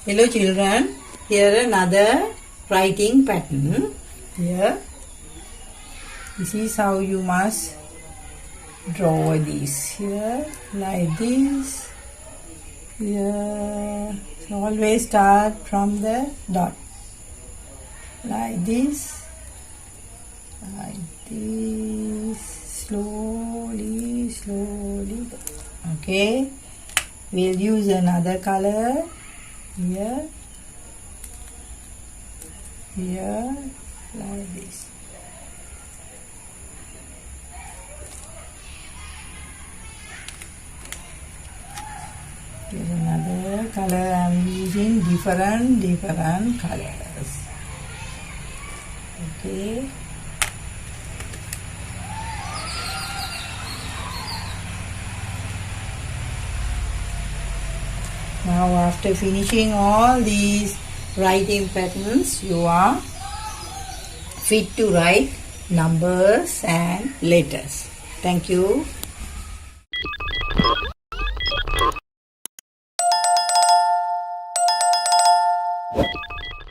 Hello children, here another writing pattern. Here, this is how you must draw this. Here, like this. Here, so always start from the dot. Like this. Like this. Slowly, slowly. Okay. We'll use another color. Here, like this. Here's another color. I'm using different colors. Okay. Now after finishing all these writing patterns, you are fit to write numbers and letters. Thank you.